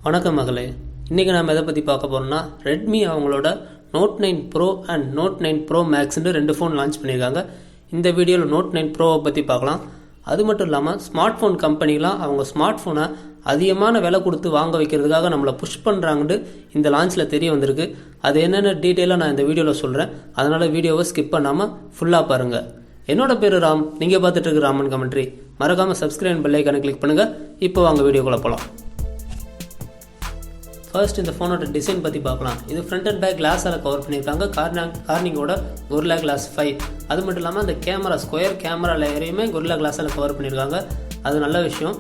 வணக்கம் மகளே, இன்றைக்கி நாம் எதை பற்றி பார்க்க போகிறோம்னா ரெட்மி அவங்களோட Note 9 Pro and Note 9 Pro மேக்ஸ்ன்னு 2 ஃபோன் லான்ச் பண்ணியிருக்காங்க. இந்த வீடியோவில் நோட் 9 ப்ரோவை பற்றி பார்க்கலாம். அது மட்டும் இல்லாமல் ஸ்மார்ட் ஃபோன் கம்பெனிலாம் அவங்க ஸ்மார்ட் ஃபோனை அதிகமான விலை கொடுத்து வாங்க வைக்கிறதுக்காக நம்மளை புஷ் பண்ணுறாங்கன்னு இந்த லான்ச்சில் தெரிய வந்திருக்கு. அது என்னென்ன டீட்டெயிலாக நான் இந்த வீடியோவில் சொல்கிறேன். அதனால் வீடியோவை ஸ்கிப் பண்ணாமல் ஃபுல்லாக பாருங்கள். என்னோட பேர் ராம், நீங்கள் பார்த்துட்டு இருக்க ராமன் கமெண்ட்ரி. மறக்காமல் சப்ஸ்கிரைப் பெல் ஐக்கானை கிளிக் பண்ணுங்கள். இப்போ வாங்க வீடியோக்குள்ளே போகலாம். ஃபர்ஸ்ட் இந்த ஃபோனோட டிசைன் பற்றி பார்க்கலாம். இது ஃப்ரண்ட் அண்ட் பேக் கிளாஸால் கவர் பண்ணியிருக்காங்க. கார்னிங்கோட கொரில்லா கிளாஸ் 5. அது மட்டும் இல்லாமல் அந்த கேமரா ஸ்கொயர் கேமரா லேயரையுமே கொரில்லா கிளாஸால் கவர் பண்ணியிருக்காங்க. அது நல்ல விஷயம்.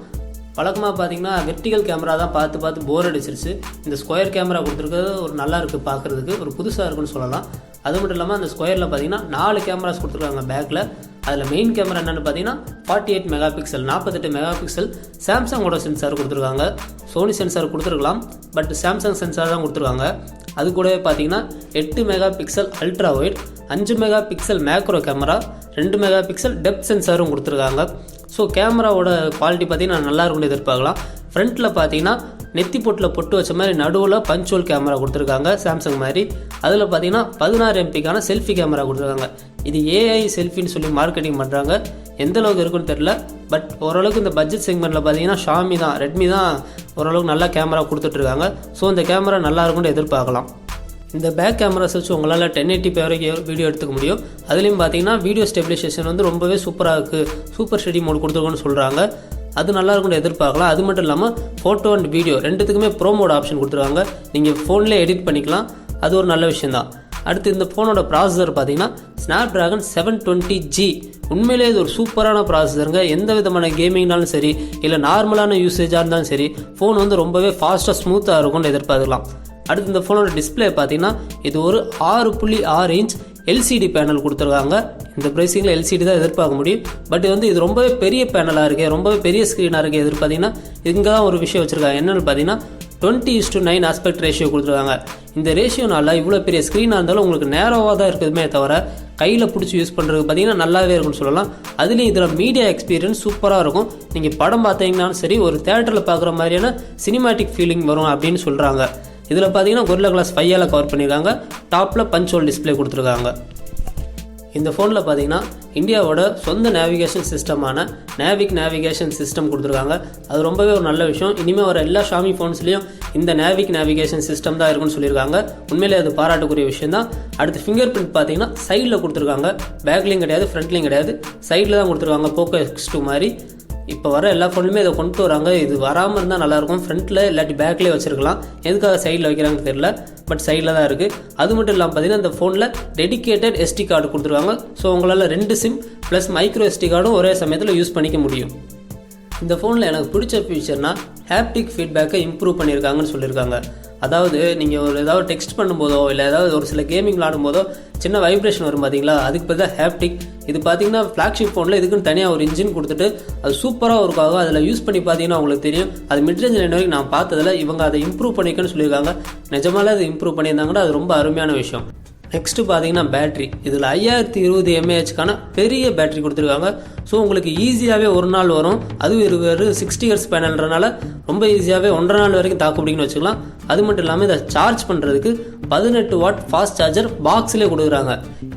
வழக்கமாக பார்த்தீங்கன்னா வெர்டிகல் கேமரா தான் பார்த்து போர் அடிச்சிருச்சு. இந்த ஸ்கொயர் கேமரா கொடுத்துருக்கிறது ஒரு நல்லா இருக்குது, பார்க்குறதுக்கு ஒரு புதுசாக இருக்குன்னு சொல்லலாம். அது மட்டும் இல்லாமல் அந்த ஸ்கொயரில் பார்த்தீங்கன்னா 4 கேமராஸ் கொடுத்துருக்காங்க பேக்கில். அதில் மெயின் கேமரா என்னென்னு பார்த்தீங்கன்னா 48 மெகா பிக்சல் 48 மெகா பிக்சல் சாம்சங்கோட சென்சார் கொடுத்துருக்காங்க. சோனி சென்சார் கொடுத்துருக்கலாம், பட் சாம்சங் சென்சார் தான் கொடுத்துருக்காங்க. அது கூடவே பார்த்தீங்கன்னா 8 megapixel ultra wide, 5 megapixel macro camera, 2 megapixel depth சென்சாரும் கொடுத்துருக்காங்க. ஸோ கேமராவோட குவாலிட்டி பார்த்தீங்கன்னா நல்லா இருக்கும்னு எதிர்பார்க்கலாம். ஃப்ரண்ட்டில் பார்த்தீங்கன்னா நெத்தி பொட்டில் பொட்டு வச்ச மாதிரி நடுவில் பஞ்சுவல் கேமரா கொடுத்துருக்காங்க சாம்சங் மாதிரி. அதில் பார்த்தீங்கன்னா 16 எம்பிக்கான செல்ஃபி கேமரா கொடுத்துருக்காங்க. இது ஏஐ செல்ஃபின்னு சொல்லி மார்க்கெட்டிங் பண்ணுறாங்க. எந்த அளவுக்கு இருக்குன்னு தெரில, பட் ஓரளவுக்கு இந்த பட்ஜெட் செக்மெண்ட்டில் பார்த்தீங்கன்னா ரெட்மி தான் ஓரளவுக்கு நல்லா கேமரா கொடுத்துட்ருக்காங்க. ஸோ இந்த கேமரா நல்லா இருக்கும்னு எதிர்பார்க்கலாம். இந்த பேக் கேமராஸ் வச்சு உங்களால் 1080p வரைக்கும் வீடியோ எடுத்துக்க முடியும். அதுலேயும் பார்த்தீங்கன்னா வீடியோ ஸ்டெபிலைசேஷன் வந்து ரொம்பவே சூப்பராக இருக்குது. சூப்பர் ஸ்டெடி மோட் கொடுத்துருக்கோன்னு சொல்கிறாங்க. அது நல்லா இருக்கும்னு எதிர்பார்க்கலாம். அது மட்டும் இல்லாமல் ஃபோட்டோ அண்ட் வீடியோ ரெண்டுத்துக்குமே ப்ரோ மோட் ஆப்ஷன் கொடுத்துருக்காங்க. நீங்கள் ஃபோன்லேயே எடிட் பண்ணிக்கலாம். அது ஒரு நல்ல விஷயந்தான். அடுத்து இந்த ஃபோனோட ப்ராசஸர் பார்த்தீங்கன்னா ஸ்னாப்ட்ராகன் 720G. உண்மையிலே இது ஒரு சூப்பரான ப்ராசஸருங்க. எந்த விதமான கேமிங்னாலும் சரி, இல்லை நார்மலான யூசேஜாக இருந்தாலும் சரி, ஃபோன் வந்து ரொம்பவே ஃபாஸ்ட்டாக ஸ்மூத்தாக இருக்கும்னு எதிர்பார்க்கலாம். அடுத்து இந்த ஃபோனோட டிஸ்பிளே பார்த்தீங்கன்னா இது ஒரு 6.6 இன்ச் எல்சிடி பேனல் கொடுத்துருக்காங்க. இந்த ப்ரைஸிங்கில் எல்சிடி தான் எதிர்பார்க்க முடியும். பட் இது ரொம்பவே பெரிய பேனலாக இருக்குது, ரொம்பவே பெரிய ஸ்க்ரீனாக இருக்குது. எதிர் பார்த்தீங்கன்னா இங்கே தான் ஒரு விஷயம் வச்சுருக்காங்க. என்னென்னு பார்த்தீங்கன்னா 20:9 ஆஸ்பெக்ட் ரேஷியோ கொடுத்துருக்காங்க. இந்த ரேஷியோனால இவ்வளோ பெரிய ஸ்க்ரீனாக இருந்தாலும் உங்களுக்கு நேரோவாக தான் இருக்குதுமே தவிர கையில் பிடிச்சி யூஸ் பண்ணுறதுக்கு பார்த்தீங்கன்னா நல்லாவே இருக்குன்னு சொல்லலாம். அதுலேயும் இதில் மீடியா எக்ஸ்பீரியன்ஸ் சூப்பராக இருக்கும். நீங்கள் படம் பார்த்தீங்கன்னாலும் சரி, ஒரு தேட்டரில் பார்க்குற மாதிரியான சினிமேட்டிக் ஃபீலிங் வரும் அப்படின்னு சொல்கிறாங்க. இதில் பார்த்தீங்கன்னா கொரில்லா கிளாஸ் 5 கவர் பண்ணியிருக்காங்க. டாப்பில் பஞ்சுவல் டிஸ்பிளே கொடுத்துருக்காங்க. இந்த ஃபோனில் பார்த்தீங்கன்னா இந்தியாவோட சொந்த நேவிகேஷன் சிஸ்டமான நேவிகேஷன் சிஸ்டம் கொடுத்துருக்காங்க. அது ரொம்பவே ஒரு நல்ல விஷயம். இனிமேல் வர எல்லா ஷாமி ஃபோன்ஸ்லேயும் இந்த நேவிகேஷன் சிஸ்டம் தான் இருக்குன்னு சொல்லியிருக்காங்க. உண்மையிலே அது பாராட்டக்கூடிய விஷயம் தான். அடுத்து ஃபிங்கர் பிரிண்ட் பார்த்தீங்கன்னா சைடில் கொடுத்துருக்காங்க. பேக்லேயும் கிடையாது, ஃப்ரண்ட்லேயும் கிடையாது, சைடில் தான் கொடுத்துருக்காங்க. போக்கோ X2 மாதிரி இப்போ வர எல்லா ஃபோன்லையுமே இதை கொண்டு வராங்க. இது வராமல் இருந்தால் நல்லாயிருக்கும். ஃப்ரண்ட்டில் இல்லாட்டி பேக்லேயே வச்சுருக்கலாம். எதுக்காக சைடில் வைக்கிறாங்கன்னு தெரியல, பட் சைடில் தான் இருக்குது. அது மட்டும் இல்லாமல் பார்த்தீங்கன்னா இந்த ஃபோனில் டெடிக்கேட்டட் SD கார்டு கொடுத்துருக்காங்க. ஸோ உங்களால் 2 சிம் ப்ளஸ் மைக்ரோ SD கார்டும் ஒரே சமயத்தில் யூஸ் பண்ணிக்க முடியும். இந்த ஃபோனில் எனக்கு பிடிச்ச ஃபீச்சர்னால் ஹேப்டிக் ஃபீட்பேக்கை இம்ப்ரூவ் பண்ணியிருக்காங்கன்னு சொல்லியிருக்காங்க. அதாவது நீங்கள் ஏதாவது டெக்ஸ்ட் பண்ணும்போதோ இல்லை ஏதாவது ஒரு சில கேமிங் விளாடும்போதோ சின்ன வைப்ரேஷன் வரும் பார்த்தீங்களா, அதுக்கு பேர் தான் ஹேப்டிக். இது பார்த்தீங்கன்னா ஃப்ளாக்ஷிப் ஃபோனில் இதுக்குன்னு தனியாக ஒரு இன்ஜின் கொடுத்துட்டு அது சூப்பராக ஒர்க் ஆகும். அதில் யூஸ் பண்ணி பார்த்தீங்கன்னா உங்களுக்கு தெரியும். அது மிட்ரேஞ்ச் லைன் வரைக்கும் நான் பார்த்ததில் இவங்க அதை இம்ப்ரூவ் பண்ணிக்கன்னு சொல்லியிருக்காங்க. நிஜமாலே அது இம்ப்ரூவ் பண்ணியிருந்தாங்கன்னா அது ரொம்ப அருமையான விஷயம். நெக்ஸ்ட்டு பார்த்தீங்கன்னா பேட்ரி. இதில் 5020 mAhக்கான பெரிய பேட்ரி கொடுத்துருக்காங்க. ஸோ உங்களுக்கு ஈஸியாகவே ஒரு நாள் வரும். அதுவும் ஒரு 60 Hz பேனல்ன்றனால ரொம்ப ஈஸியாகவே 1.5 நாள் வரைக்கும் தாக்கு பிடிக்குன்னு வச்சுக்கலாம். அது மட்டும் இல்லாமல் இதை சார்ஜ் பண்ணுறதுக்கு 18 வாட் ஃபாஸ்ட் சார்ஜர் பாக்ஸ்லேயே கொடுக்குறாங்க.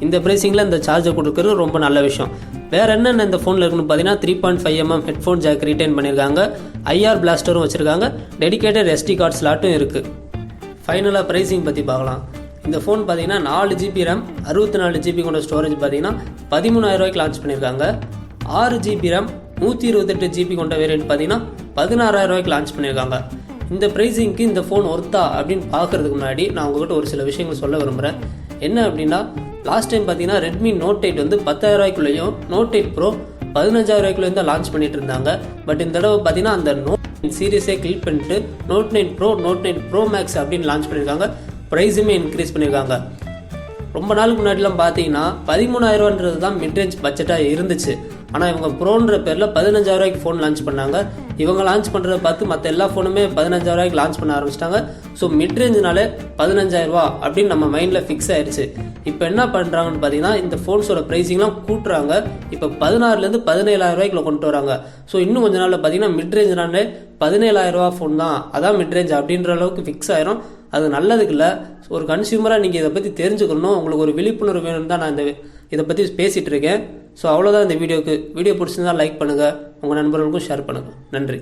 இந்த ப்ரைஸிங்கில் இந்த சார்ஜர் கொடுக்குறது ரொம்ப நல்ல விஷயம். வேறு என்னென்ன இந்த ஃபோனில் இருக்குன்னு பார்த்தீங்கன்னா 3.5mm ஹெட்ஃபோன் ஜாக் ரிட்டைன் பண்ணியிருக்காங்க. IR பிளாஸ்டரும் வச்சுருக்காங்க. டெடிக்கேட்டட் SD கார்டு ஸ்லாட்டும் இருக்குது. ஃபைனலாக ப்ரைஸிங் பற்றி பார்க்கலாம். இந்த ஃபோன் பார்த்தீங்கன்னா 4 GB RAM 64 GB கொண்ட ஸ்டோரேஜ் பார்த்தீங்கன்னா 13,000 ரூபாய்க்கு லான்ச் பண்ணியிருக்காங்க. 6 GB RAM 128 GB கொண்ட வேரியன்ட் பார்த்தீங்கன்னா 16,000 ரூபாய்க்கு லான்ச் பண்ணியிருக்காங்க. இந்த ப்ரைஸிங்க்கு இந்த ஃபோன் ஒர்த்தா அப்படின்னு பார்க்குறதுக்கு முன்னாடி நான் உங்கள்கிட்ட ஒரு சில விஷயங்கள் சொல்ல விரும்புகிறேன். என்ன அப்படின்னா, லாஸ்ட் டைம் பார்த்தீங்கன்னா ரெட்மி நோட் 8 வந்து 10,000 ரூபாய்க்குள்ளேயும் நோட் 8 ப்ரோ 15,000 ரூபாய்க்குள்ளேயும் தான் லான்ச் பண்ணிட்டு இருந்தாங்க. பட் இந்த தடவை பார்த்தீங்கன்னா அந்த நோட் சீரீஸே கிளிக் பண்ணிட்டு note 9 pro note 9 pro max அப்படின்னு லான்ச் பண்ணியிருக்காங்க. ப்ரைஸுமே இன்க்ரீஸ் பண்ணியிருக்காங்க. ரொம்ப நாளுக்கு முன்னாடிலாம் பார்த்தீங்கன்னா 13,000 ரூபான்றது தான் மிட்ரேஞ்ச் பட்ஜெட்டாக இருந்துச்சு. ஆனால் இவங்க ப்ரோன்ற பேரில் 15,000 ரூபாய்க்கு ஃபோன் லான்ச் பண்ணாங்க. இவங்க லான்ச் பண்ணுறத பார்த்து மற்ற எல்லா ஃபோனுமே 15,000 ரூபாய்க்கு லான்ச் பண்ண ஆரம்பிச்சிட்டாங்க. ஸோ மிட் ரேஞ்சுனாலே 15,000 ரூபா அப்படின்னு நம்ம மைண்டில் ஃபிக்ஸ் ஆயிடுச்சு. இப்போ என்ன பண்ணுறாங்கன்னு பார்த்தீங்கன்னா இந்த ஃபோன்ஸோட ப்ரைஸிங்லாம் கூட்டுறாங்க. இப்போ 16,000 17,000 ரூபாய்க்குள்ள கொண்டு வராங்க. ஸோ இன்னும் கொஞ்ச நாளில் பார்த்தீங்கன்னா மிட் ரேஞ்சுனாலே 17,000 ரூபா ஃபோன் தான், அதான் மிட் ரேஞ்ச் அப்படின்ற அளவுக்கு ஃபிக்ஸ் ஆயிரும். அது நல்லதுக்கு இல்லை. ஒரு கன்சியூமராக நீங்கள் இதை பற்றி தெரிஞ்சுக்கணும், உங்களுக்கு ஒரு விழிப்புணர்வு வேணும்னு தான் நான் இதை பற்றி பேசிகிட்டு இருக்கேன். ஸோ அவ்வளோதான் இந்த வீடியோ பிடிச்சிருந்தா லைக் பண்ணுங்கள், உங்கள் நண்பர்களுக்கும் ஷேர் பண்ணுங்கள். நன்றி.